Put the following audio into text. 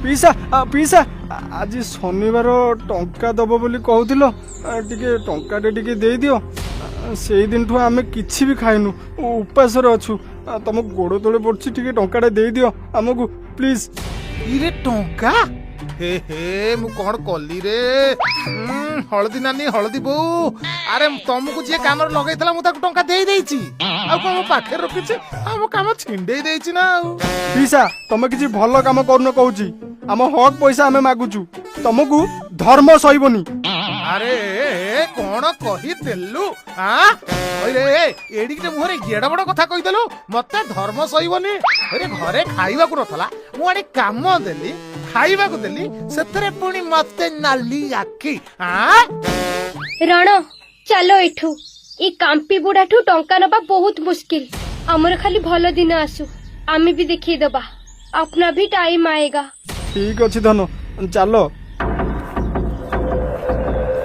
ପିସା ପିସା आज शनिवार टंका दब बोली कहूतिलो टिके टंकाटे टिके दे दियो सेई दिन ठु आमे किछि भी खाइनु उपास रे अछु तम गोड़ तळे पड़छि टिके टंकाटे दे दियो हमकु प्लीज। इरे टंका हे हे मु कौन कली रे हळदी नानी हळदी बो अरे तुमको जे काम लगेइतला मु ताको टंका देई देइछि आ को मो पाखे रखिछि आ मो काम छिंडेई देइछि ना। पिसा तमे किछि भलो काम करनो कहूछि आम हक पैसा आमे मागुछु तुमको धर्म सहिबनी। अरे कौन कही देलु हां अरे एडिके मुहरे गेड बड़ कथा कहि देलु मते धर्म सहिबनी। अरे घरे खाइबा को नथला मु आडी काम देली खाइबा को देली सेतरे पुणी मते नाली आखी हां। रण चलो एठू ई कांपी बुढ़ाठू टंका नबा बहुत मुश्किल हमर खाली भलो दिन आसु आमे भी देखि दबा अपना भी टाइम आएगा। ठीक अछि धन चलो